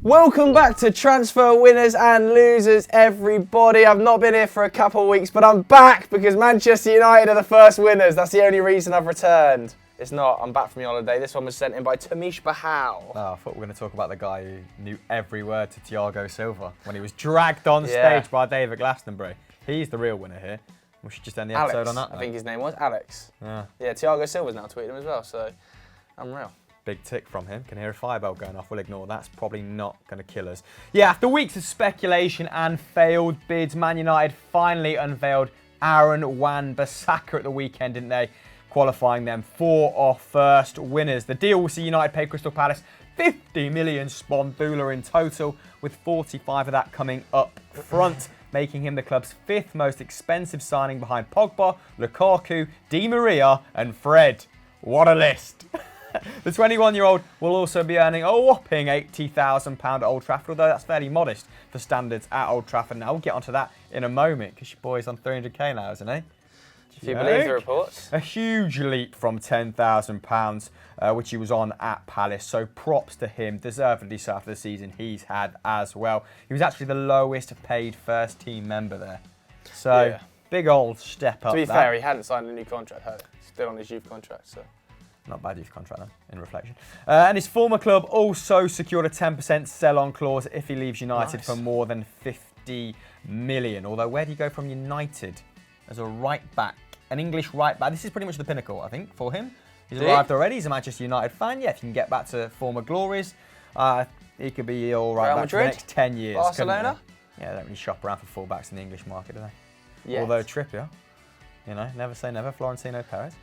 Welcome back to Transfer Winners and Losers, everybody. I've not been here for a couple of weeks, but I'm back because Manchester United are the first winners. That's the only reason I've returned. It's not. I'm back from your holiday. This one was sent in by Tamish Bahal. Oh, I thought we were going to talk about the guy who knew every word to Thiago Silva when he was dragged on stage by David Glastonbury. He's the real winner here. We should just end the episode on that. I think his name was Alex. Yeah, Thiago Silva's now tweeted him as well, so unreal. Big tick from him. Can hear a fire bell going off. We'll ignore that. It's probably not going to kill us. Yeah, after weeks of speculation and failed bids, Man United finally unveiled Aaron Wan-Bissaka at the weekend, didn't they? Qualifying them for our first winners. The deal will see United pay Crystal Palace 50 million spondula in total, with 45 of that coming up front, making him the club's fifth most expensive signing behind Pogba, Lukaku, Di Maria and Fred. What a list. The 21-year-old will also be earning a whopping £80,000 at Old Trafford, although that's fairly modest for standards at Old Trafford. Now, we'll get onto that in a moment, because your boy's on 300k now, isn't he? Do you believe the reports? A huge leap from £10,000, which he was on at Palace. So props to him, deservedly so after the season he's had as well. He was actually the lowest paid first team member there. So big old step up. To be fair, he hadn't signed a new contract, had he? Still on his youth contract, so. Not bad youth contract then, in reflection. And his former club also secured a 10% sell-on clause if he leaves United for more than 50 million. Although, where do you go from United as a right-back? An English right-back. This is pretty much the pinnacle, I think, for him. He's arrived already. He's a Manchester United fan. Yeah, if you can get back to former glories, he could be all right back for the next 10 years. Barcelona? Yeah, they don't really shop around for fullbacks in the English market, do they? Yes. Although Trippier, you know, never say never, Florentino Perez.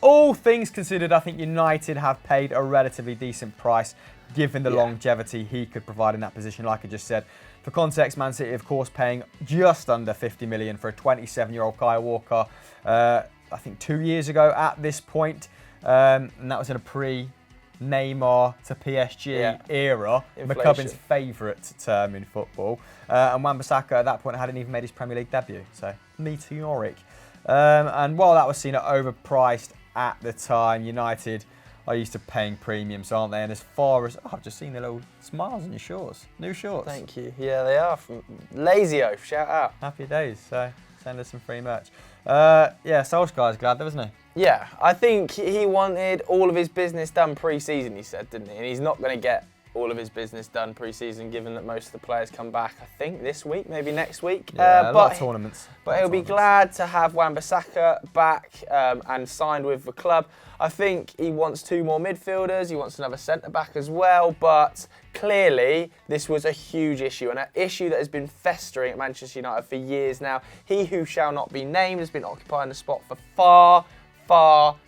All things considered, I think United have paid a relatively decent price given the longevity he could provide in that position, like I just said. For context, Man City, of course, paying just under 50 million for a 27-year-old Kyle Walker, I think 2 years ago at this point. And that was in a pre-Neymar to PSG era, McCubbin's favourite term in football. And Wan-Bissaka at that point hadn't even made his Premier League debut, so meteoric. And while that was seen at overpriced at the time, United are used to paying premiums, aren't they? And as far as, I've just seen the little smiles on your shorts. New shorts. Thank you. Yeah, they are. From Lazy Oaf, shout out. Happy days. So send us some free merch. Solskjaer's glad there, wasn't he? Yeah, I think he wanted all of his business done pre-season, he said, didn't he? And he's not going to get all of his business done pre-season, given that most of the players come back, I think, this week, maybe next week. Yeah, a lot of tournaments. But he'll be glad to have Wan-Bissaka back and signed with the club. I think he wants two more midfielders. He wants another centre-back as well. But clearly, this was a huge issue, and an issue that has been festering at Manchester United for years now. He who shall not be named has been occupying the spot for far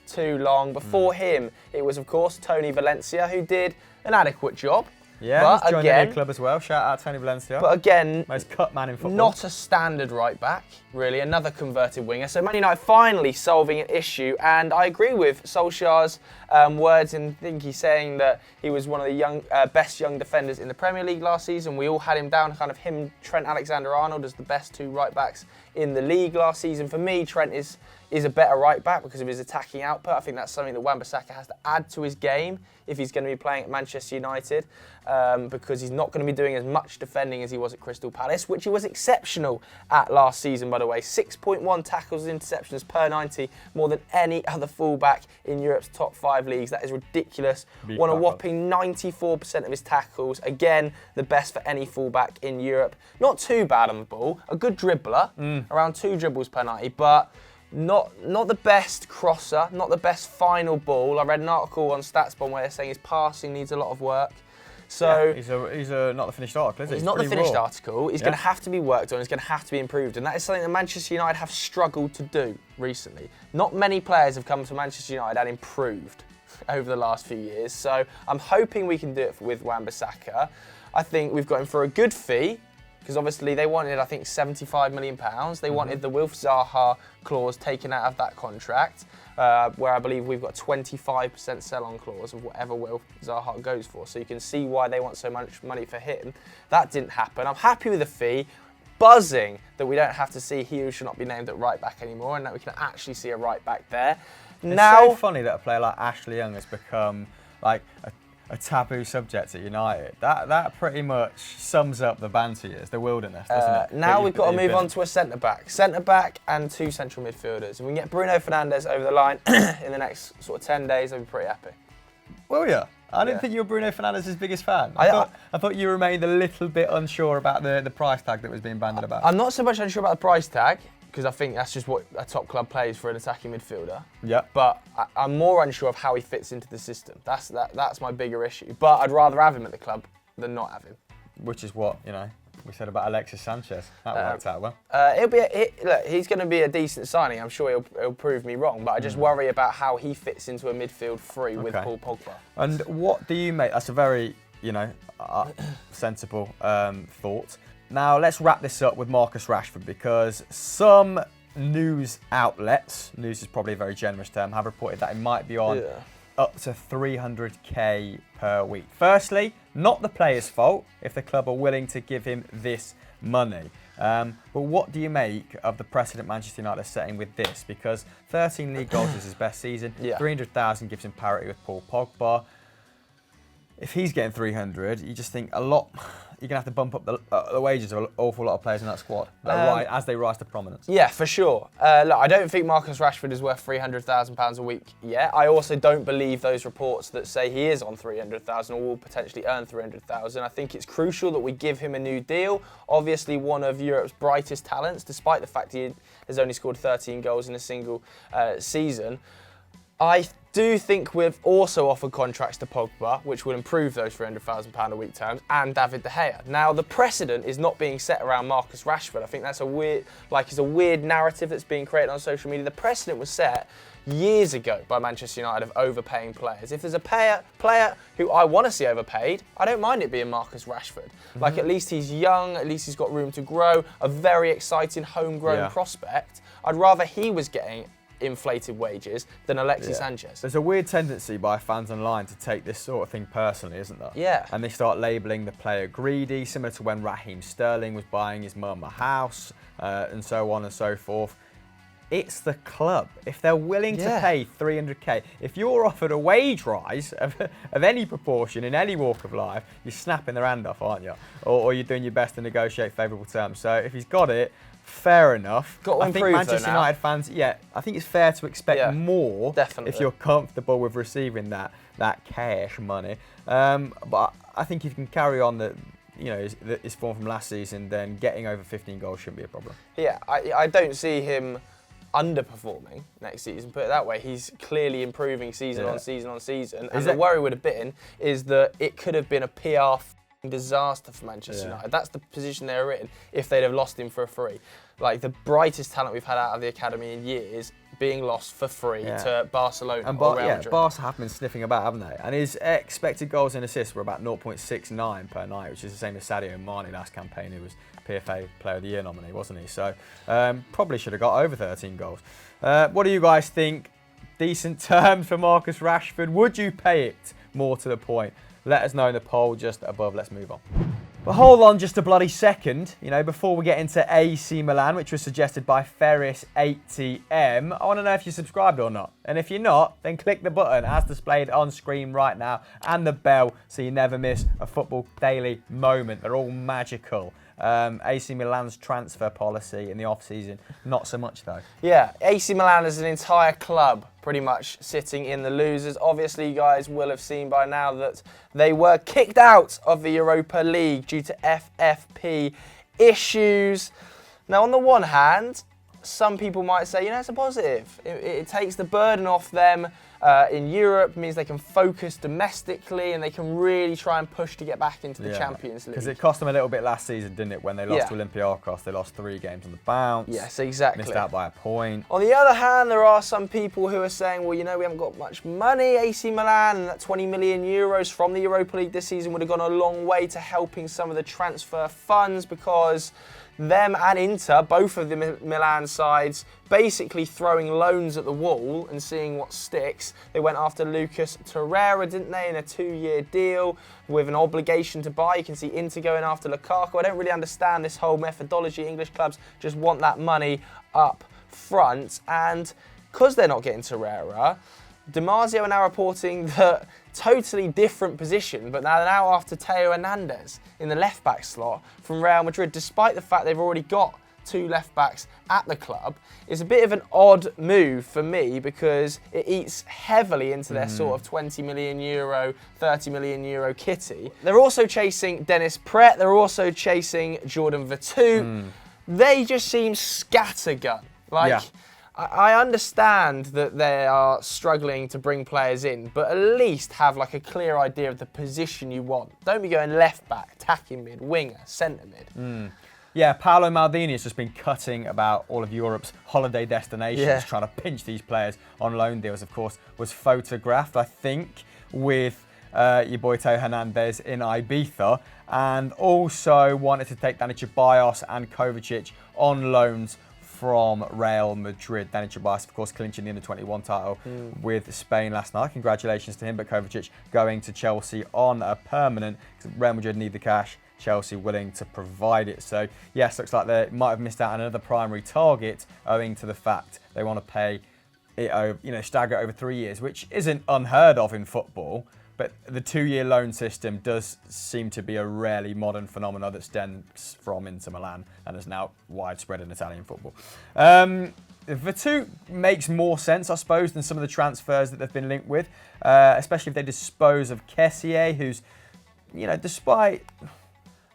too long. Before him, it was, of course, Tony Valencia, who did an adequate job. Yeah, he's joined the new club as well. Shout out Tony Valencia. But again, most cut man in football. Not a standard right back, really. Another converted winger. So Man United finally solving an issue, and I agree with Solskjaer's words. And I think he's saying that he was one of the best young defenders in the Premier League last season. We all had him down, kind of him, Trent Alexander-Arnold, as the best two right backs in the league last season. For me, Trent is a better right back because of his attacking output. I think that's something that Wan-Bissaka has to add to his game if he's going to be playing at Manchester United, because he's not going to be doing as much defending as he was at Crystal Palace, which he was exceptional at last season, by the way. 6.1 tackles and interceptions per 90, more than any other fullback in Europe's top 5 leagues. That is ridiculous. Won a whopping 94% of his tackles. Again, the best for any fullback in Europe. Not too bad on the ball. A good dribbler, around 2 dribbles per 90, but not the best crosser, not the best final ball. I read an article on StatsBomb where they're saying his passing needs a lot of work. So he's not the finished article, is he? He's not the finished article. He's going to have to be worked on. He's going to have to be improved, and that is something that Manchester United have struggled to do recently. Not many players have come to Manchester United and improved over the last few years. So I'm hoping we can do it with Wan-Bissaka. I think we've got him for a good fee, because obviously they wanted, I think, £75 million. They wanted the Wilf Zaha clause taken out of that contract, where I believe we've got 25% sell-on clause of whatever Wilf Zaha goes for. So you can see why they want so much money for him. That didn't happen. I'm happy with the fee. Buzzing that we don't have to see he who should not be named at right back anymore, and that we can actually see a right back there. It's so funny that a player like Ashley Young has become like a taboo subject at United. That pretty much sums up the banter years, the wilderness, doesn't it? Now we've got to move on to a centre-back and 2 central midfielders. If we can get Bruno Fernandes over the line in the next sort of 10 days, I'll be pretty happy. Well, yeah. I didn't think you were Bruno Fernandes' biggest fan. I thought you remained a little bit unsure about the price tag that was being bandied about. I'm not so much unsure about the price tag, because I think that's just what a top club pays for an attacking midfielder. Yeah. But I'm more unsure of how he fits into the system. That's my bigger issue. But I'd rather have him at the club than not have him. Which is what, we said about Alexis Sanchez. That worked out well. Look, he's going to be a decent signing. I'm sure he'll prove me wrong, but I just worry about how he fits into a midfield three with Paul Pogba. And what do you make? That's a very, sensible thought. Now let's wrap this up with Marcus Rashford, because some news outlets, news is probably a very generous term, have reported that he might be on up to 300k per week. Firstly, not the player's fault if the club are willing to give him this money. But what do you make of the precedent Manchester United are setting with this? Because 13 league goals is his best season. 300,000 gives him parity with Paul Pogba. If he's getting 300, you just think you're going to have to bump up the wages of an awful lot of players in that squad as they rise to prominence. Yeah, for sure. Look, I don't think Marcus Rashford is worth £300,000 a week yet. I also don't believe those reports that say he is on 300,000 or will potentially earn 300,000. I think it's crucial that we give him a new deal. Obviously, one of Europe's brightest talents, despite the fact he has only scored 13 goals in a single season. I do think we've also offered contracts to Pogba, which will improve those £300,000 a week terms, and David De Gea. Now, the precedent is not being set around Marcus Rashford. I think that's it's a weird narrative that's being created on social media. The precedent was set years ago by Manchester United of overpaying players. If there's a player who I want to see overpaid, I don't mind it being Marcus Rashford. Like, at least he's young, at least he's got room to grow, a very exciting homegrown prospect. I'd rather he was getting inflated wages than Alexis Sanchez. There's a weird tendency by fans online to take this sort of thing personally, isn't there? Yeah. And they start labelling the player greedy, similar to when Raheem Sterling was buying his mum a house, and so on and so forth. It's the club. If they're willing to pay 300k, if you're offered a wage rise of any proportion in any walk of life, you're snapping their hand off, aren't you? Or you're doing your best to negotiate favourable terms. So if he's got it, fair enough. I think Manchester United fans, I think it's fair to expect more if you're comfortable with receiving that cash money. But I think if you can carry on his form from last season, then getting over 15 goals shouldn't be a problem. Yeah, I don't see him underperforming next season, put it that way. He's clearly improving season on season on season. And the worry would have been is that it could have been a PR disaster for Manchester United. That's the position they were in if they'd have lost him for a free. Like, the brightest talent we've had out of the academy in years being lost for free to Barcelona and or Real Madrid. Barca have been sniffing about, haven't they? And his expected goals and assists were about 0.69 per night, which is the same as Sadio Mane last campaign, who was PFA Player of the Year nominee, wasn't he? So probably should have got over 13 goals. What do you guys think? Decent terms for Marcus Rashford? Would you pay it? More to the point, let us know in the poll just above. Let's move on. But hold on just a bloody second, before we get into AC Milan, which was suggested by Ferris8TM. I want to know if you're subscribed or not. And if you're not, then click the button as displayed on screen right now and the bell so you never miss a Football Daily moment. They're all magical. AC Milan's transfer policy in the off-season, not so much though. Yeah, AC Milan is an entire club pretty much sitting in the losers. Obviously, you guys will have seen by now that they were kicked out of the Europa League due to FFP issues. Now, on the one hand, some people might say, it's a positive. It takes the burden off them in Europe, means they can focus domestically and they can really try and push to get back into the Champions League. Because it cost them a little bit last season, didn't it? When they lost to Olympiacos, they lost 3 games on the bounce. Yes, exactly. Missed out by a point. On the other hand, there are some people who are saying, well, we haven't got much money, AC Milan, and that 20 million euros from the Europa League this season would have gone a long way to helping some of the transfer funds, because them and Inter, both of the Milan sides, basically throwing loans at the wall and seeing what sticks. They went after Lucas Torreira, didn't they, in a 2-year deal with an obligation to buy. You can see Inter going after Lukaku. I don't really understand this whole methodology. English clubs just want that money up front. And because they're not getting Torreira, DiMarzio are now reporting that totally different position, but now after Theo Hernandez in the left-back slot from Real Madrid, despite the fact they've already got 2 left-backs at the club, is a bit of an odd move for me because it eats heavily into their sort of 20 million euro, 30 million euro kitty. They're also chasing Dennis Pret, they're also chasing Jordan Veretout. They just seem scattergun. I understand that they are struggling to bring players in, but at least have like a clear idea of the position you want. Don't be going left back, attacking mid, winger, centre mid. Yeah, Paolo Maldini has just been cutting about all of Europe's holiday destinations, trying to pinch these players on loan deals. Of course, was photographed, I think, with your boy Theo Hernandez in Ibiza, and also wanted to take Dani Ceballos and Kovacic on loans from Real Madrid. Dani Ceballos, of course, clinching the Under-21 title with Spain last night. Congratulations to him, but Kovacic going to Chelsea on a permanent. Real Madrid need the cash. Chelsea willing to provide it. So, yes, looks like they might have missed out on another primary target owing to the fact they want to pay it over, stagger over 3 years, which isn't unheard of in football. But the 2-year loan system does seem to be a rarely modern phenomenon that stems from Inter Milan and is now widespread in Italian football. Veretout makes more sense, I suppose, than some of the transfers that they've been linked with, especially if they dispose of Kessié, who's, despite...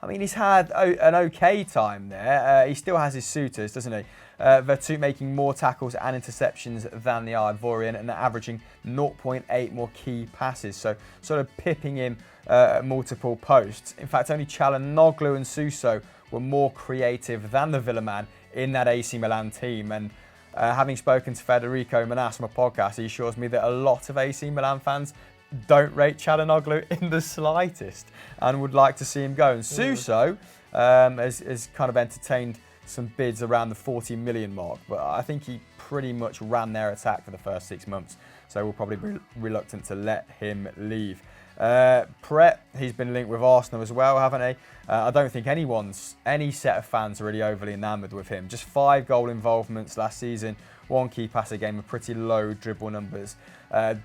he's had an okay time there. He still has his suitors, doesn't he? Veretout making more tackles and interceptions than the Ivorian and averaging 0.8 more key passes. So sort of pipping him at multiple posts. In fact, only Çalhanoğlu and Suso were more creative than the Villa man in that AC Milan team. And having spoken to Federico Manas from a podcast, he assures me that a lot of AC Milan fans don't rate Çalhanoğlu in the slightest and would like to see him go. And Suso has kind of entertained some bids around the 40 million mark, but I think he pretty much ran their attack for the first 6 months, so we'll probably be reluctant to let him leave. Pret, he's been linked with Arsenal as well, haven't he? I don't think any set of fans are really overly enamoured with him. Just 5 goal involvements last season, 1 key pass a game, with pretty low dribble numbers.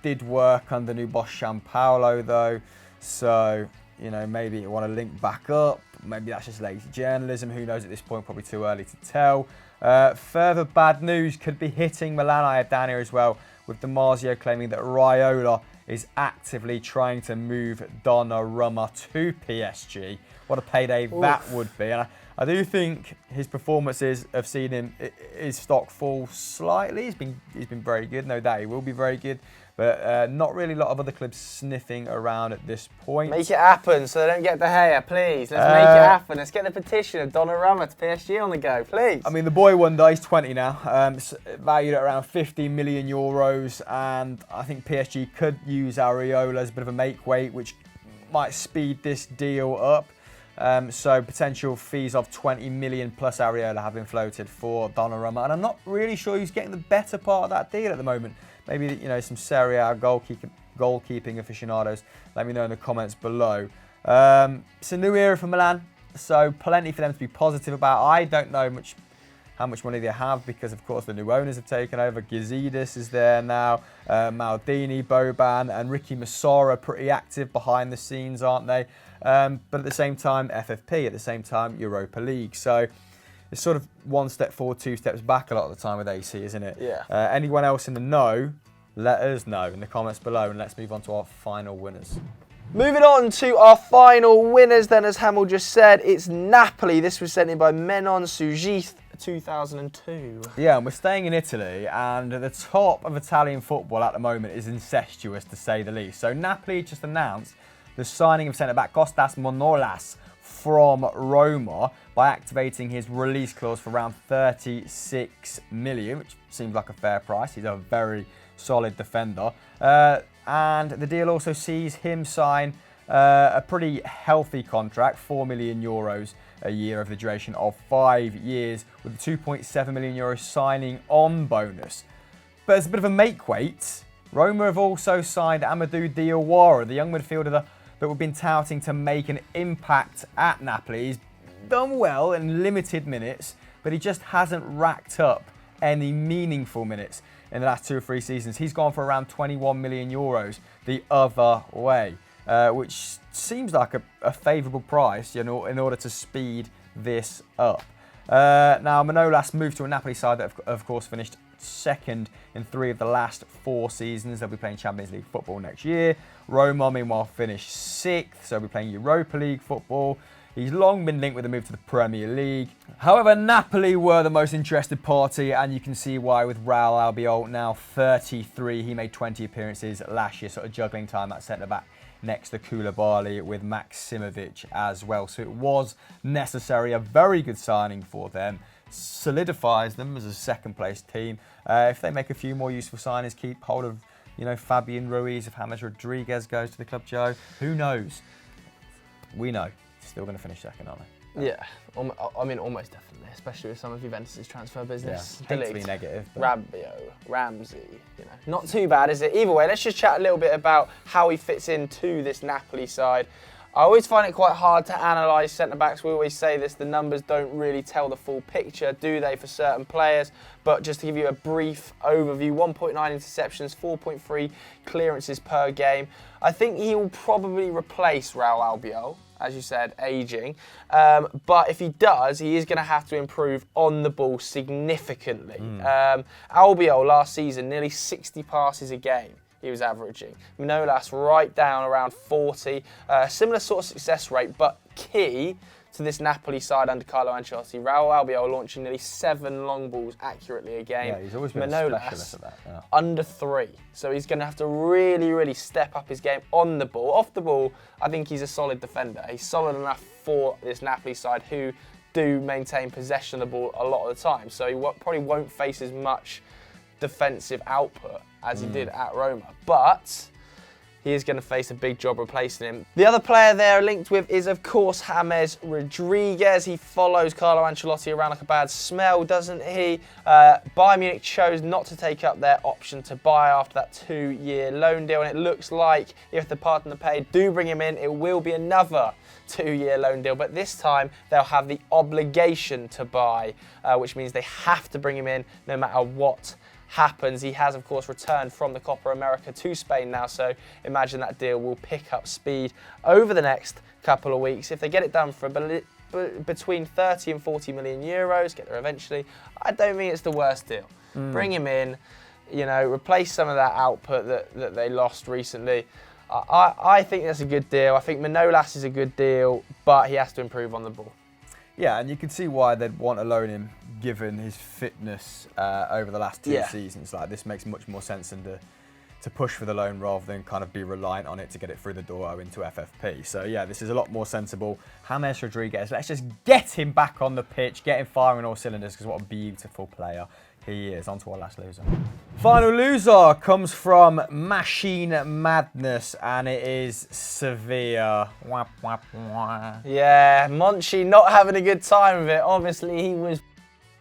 Did work under new boss Gianpaolo though, so maybe you want to link back up. Maybe that's just lazy journalism. Who knows at this point? Probably too early to tell. Further bad news could be hitting Milan. I had down here as well, with DiMarzio claiming that Raiola is actively trying to move Donnarumma to PSG. What a payday that would be. And I do think his performances have seen his stock fall slightly. He's been very good. No doubt he will be very good. But not really a lot of other clubs sniffing around at this point. Make it happen so they don't get De Gea, please. Let's make it happen. Let's get the petition of Donnarumma to PSG on the go, please. The boy wonder, he's 20 now, valued at around 50 million euros, and I think PSG could use Areola as a bit of a make-weight, which might speed this deal up. So potential fees of 20 million plus Areola have been floated for Donnarumma, and I'm not really sure who's getting the better part of that deal at the moment. Maybe some Serie A goalkeeping aficionados. Let me know in the comments below. It's a new era for Milan, so plenty for them to be positive about. I don't know how much money they have because, of course, the new owners have taken over. Gazidis is there now, Maldini, Boban, and Ricky Massara pretty active behind the scenes, aren't they? But at the same time, FFP. At the same time, Europa League. So it's sort of 1 step forward, 2 steps back a lot of the time with AC, isn't it? Yeah. Anyone else in the know, let us know in the comments below, and let's move on to our final winners. Moving on to our final winners then, as Hamel just said, it's Napoli. This was sent in by Menon Sugith 2002. Yeah, and we're staying in Italy, and the top of Italian football at the moment is incestuous, to say the least. So Napoli just announced the signing of centre-back Kostas Manolas from Roma by activating his release clause for around 36 million, which seems like a fair price. He's a very solid defender. And the deal also sees him sign a pretty healthy contract, 4 million euros a year over the duration of 5 years, with a 2.7 million euro signing on bonus. But as a bit of a make-weight, Roma have also signed Amadou Diawara, the young midfielder that we've been touting to make an impact at Napoli. He's done well in limited minutes, but he just hasn't racked up any meaningful minutes. in the last 2 or 3 seasons. He's gone for around 21 million euros the other way, which seems like a favourable price, in order to speed this up. Now, Manolas moved to a Napoli side that, of course, finished second in 3 of the last 4 seasons. They'll be playing Champions League football next year. Roma, meanwhile, finished 6th, so they'll be playing Europa League football. He's long been linked with a move to the Premier League. However, Napoli were the most interested party, and you can see why with Raul Albiol, now 33. He made 20 appearances last year, sort of juggling time at centre-back next to Koulibaly with Maksimovic as well. So it was necessary, a very good signing for them. Solidifies them as a second-place team. If they make a few more useful signings, keep hold of, Fabian Ruiz, if James Rodriguez goes to the club, Joe, who knows? We know. Still going to finish second, aren't they? Yeah, I mean, almost definitely, especially with some of Juventus' transfer business. Yeah, hate to be negative. Rabiot, Ramsey, not too bad, is it? Either way, let's just chat a little bit about how he fits into this Napoli side. I always find it quite hard to analyse centre-backs. We always say this, the numbers don't really tell the full picture, do they, for certain players? But just to give you a brief overview, 1.9 interceptions, 4.3 clearances per game. I think he will probably replace Raul Albiol, as you said, ageing. But if he does, he is going to have to improve on the ball significantly. Albiol last season, nearly 60 passes a game he was averaging. Manolas right down around 40. Similar sort of success rate, but key to this Napoli side under Carlo Ancelotti. Raul Albiol launching nearly 7 long balls accurately a game. Yeah, he's always been a specialist at that. Yeah. Under 3. So he's going to have to really, really step up his game on the ball. Off the ball, I think he's a solid defender. He's solid enough for this Napoli side who do maintain possession of the ball a lot of the time. So he probably won't face as much defensive output as he did at Roma. But he is going to face a big job replacing him. The other player they're linked with is, of course, James Rodriguez. He follows Carlo Ancelotti around like a bad smell, doesn't he? Bayern Munich chose not to take up their option to buy after that 2-year loan deal, and it looks like if the partner paid do bring him in, it will be another 2-year loan deal, but this time they'll have the obligation to buy, which means they have to bring him in no matter what happens. He has, of course, returned from the Copa America to Spain now, so imagine that deal will pick up speed over the next couple of weeks. If they get it done for between 30 and 40 million euros, get there eventually, I don't think it's the worst deal. Bring him in, replace some of that output that they lost recently. I think that's a good deal. I think Manolas is a good deal, but he has to improve on the ball. Yeah, and you can see why they'd want to loan him, given his fitness over the last 2 seasons. Like, this makes much more sense than to push for the loan rather than kind of be reliant on it to get it through the door or into FFP. So yeah, this is a lot more sensible. James Rodriguez, let's just get him back on the pitch, get him firing all cylinders, because what a beautiful player he is. On to our last loser. Final loser comes from Machine Madness, and it is Sevilla. Wah, wah, wah. Yeah, Monchi not having a good time with it. Obviously, he was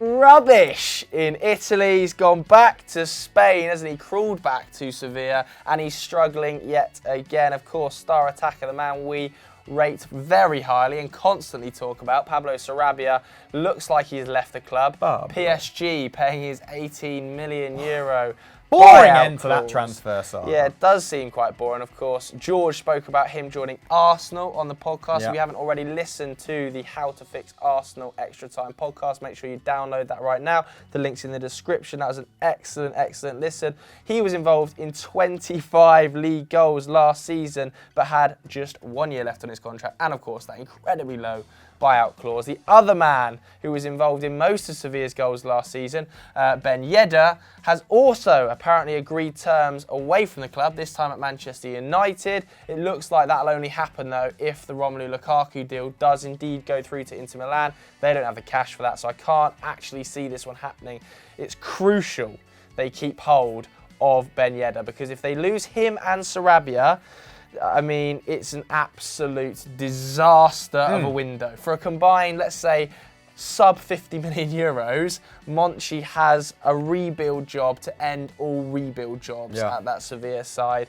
rubbish in Italy. He's gone back to Spain, hasn't he? Crawled back to Sevilla, and he's struggling yet again. Of course, star attacker, the man we rate very highly and constantly talk about, Pablo Sarabia, looks like he's left the club. PSG paying his 18 million euro boring end to that transfer side. Yeah, it does seem quite boring, of course. George spoke about him joining Arsenal on the podcast. If you haven't already listened to the How to Fix Arsenal Extra Time podcast, make sure you download that right now. The link's in the description. That was an excellent, excellent listen. He was involved in 25 league goals last season, but had just 1 year left on his contract. And, of course, that incredibly low buyout clause. The other man who was involved in most of Sevilla's goals last season, Ben Yedder, has also apparently agreed terms away from the club, this time at Manchester United. It looks like that'll only happen, though, if the Romelu Lukaku deal does indeed go through to Inter Milan. They don't have the cash for that, so I can't actually see this one happening. It's crucial they keep hold of Ben Yedder, because if they lose him and Sarabia, I mean, it's an absolute disaster of a window. For a combined, let's say, sub 50 million euros, Monchi has a rebuild job to end all rebuild jobs at that Sevilla side.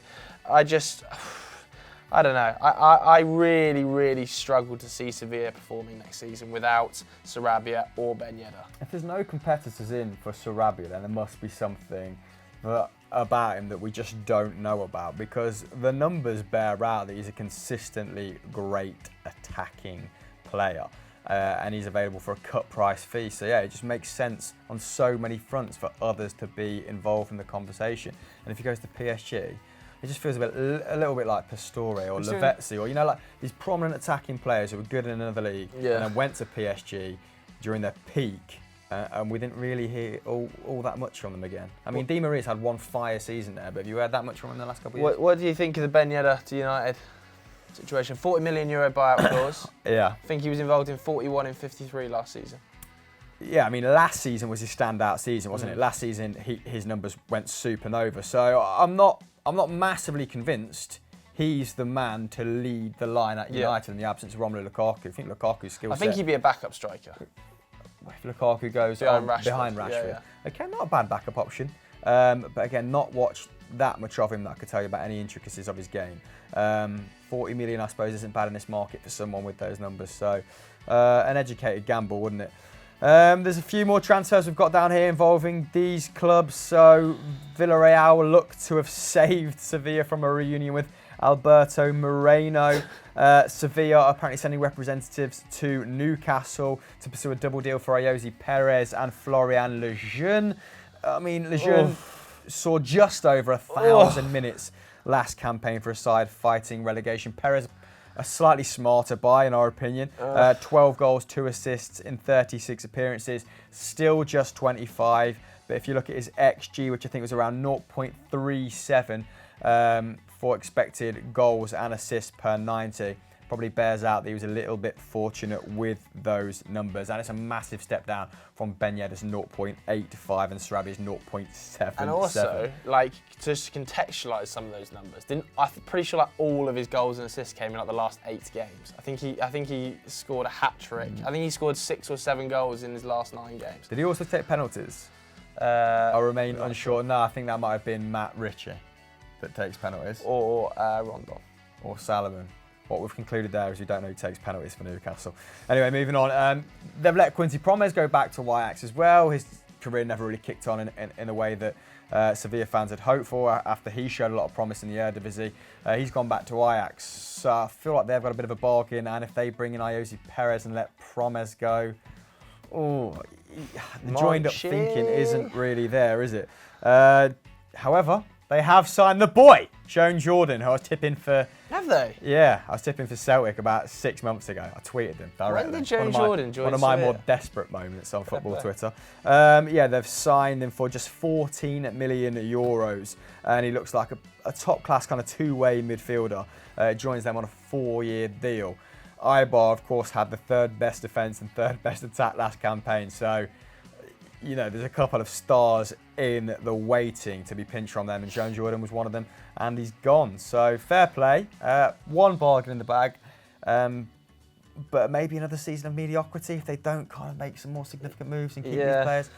I don't know. I really, really struggle to see Sevilla performing next season without Sarabia or Ben Yedder. If there's no competitors in for Sarabia, then there must be something about him that we just don't know about, because the numbers bear out that he's a consistently great attacking player. And he's available for a cut price fee. So yeah, it just makes sense on so many fronts for others to be involved in the conversation. And if he goes to PSG, it just feels a little bit like Pastore or Lavezzi, or like these prominent attacking players who were good in another league and then went to PSG during their peak, and we didn't really hear all that much from them again. I mean, Di Maria's had one fire season there, but have you heard that much from him in the last couple of years? What do you think of the Ben Yedder to United situation? €40 million buyout clause. Yeah. I think he was involved in 41 in 53 last season. Yeah, I mean, last season was his standout season, wasn't it? Last season, his numbers went supernova. So I'm not massively convinced he's the man to lead the line at United in the absence of Romelu Lukaku. I think Lukaku's skill set. I think he'd be a backup striker. If Lukaku goes behind Rashford. Yeah. Okay, not a bad backup option. But again, not watched that much of him that I could tell you about any intricacies of his game. 40 million, I suppose, isn't bad in this market for someone with those numbers. So an educated gamble, wouldn't it? There's a few more transfers we've got down here involving these clubs. So Villarreal look to have saved Sevilla from a reunion with Alberto Moreno. Sevilla are apparently sending representatives to Newcastle to pursue a double deal for Ayoze Perez and Florian Lejeune. I mean, Lejeune saw just over 1,000 minutes last campaign for a side fighting relegation. Perez, a slightly smarter buy in our opinion. 12 goals, 2 assists in 36 appearances, still just 25. But if you look at his XG, which I think was around 0.37 for expected goals and assists per 90, probably bears out that he was a little bit fortunate with those numbers. And it's a massive step down from Ben Yedder's 0.85 and Sarabi's 0.77. And also, like, to just contextualise some of those numbers, I'm pretty sure like all of his goals and assists came in like the last 8 games. I think he scored a hat trick. I think he scored 6 or 7 goals in his last 9 games. Did he also take penalties? I remain unsure. No, I think that might have been Matt Ritchie that takes penalties. Or Rondon. Or Salomon. What we've concluded there is we don't know who takes penalties for Newcastle. Anyway, moving on. They've let Quincy Promes go back to Ajax as well. His career never really kicked on in a way that Sevilla fans had hoped for after he showed a lot of promise in the Eredivisie. He's gone back to Ajax. So I feel like they've got a bit of a bargain. And if they bring in Ayoze Perez and let Promes go, the joined up thinking isn't really there, is it? However, they have signed the boy, Joan Jordan, who I was tipping for. Have they? Yeah, I was tipping for Celtic about 6 months ago. I tweeted them directly. When did Joan Jordan join One of my Sevilla? more desperate moments on football Twitter. Yeah, they've signed him for just 14 million euros, and he looks like a top-class kind of two-way midfielder. Joins them on a 4-year deal. Ibar, of course, had the 3rd best defence and 3rd best attack last campaign, so there's a couple of stars in the waiting to be pinched from them, and Joan Jordan was one of them, and he's gone. So fair play. One bargain in the bag, but maybe another season of mediocrity if they don't kind of make some more significant moves and keep these players.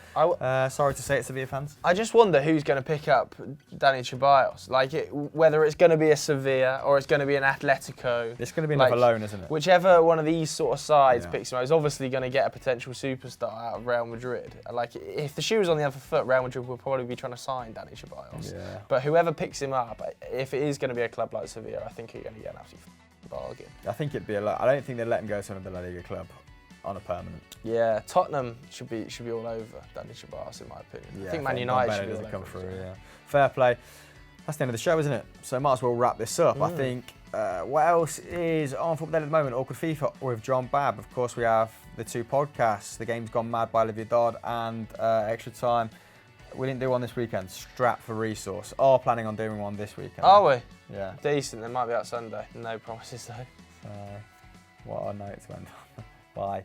Sorry to say it, Sevilla fans. I just wonder who's going to pick up Dani Ceballos. Whether it's going to be a Sevilla or it's going to be an Atletico. It's going to be another loan, isn't it? Whichever one of these sort of sides picks him up is obviously going to get a potential superstar out of Real Madrid. If the shoe was on the other foot, Real Madrid would probably be trying to sign Dani Ceballos. Yeah. But whoever picks him up, if it is going to be a club like Sevilla, I think you're going to get an absolute bargain. I think it'd be a lot. I don't think they'd let him go to another La Liga club on a permanent. Yeah, Tottenham should be all over Dani Ceballos in my opinion. Yeah, I think Man United should be all over. Come through, yeah. Fair play. That's the end of the show, isn't it? So might as well wrap this up. I think what else is on Football Daily at the moment? Awkward FIFA with John Babb. Of course, we have the 2 podcasts, The Game's Gone Mad by Olivia Dodd and Extra Time. We didn't do one this weekend. Strap for resource. Are planning on doing one this weekend. Are we? Yeah. Decent. They might be out Sunday. No promises though. What a note to end on. Bye.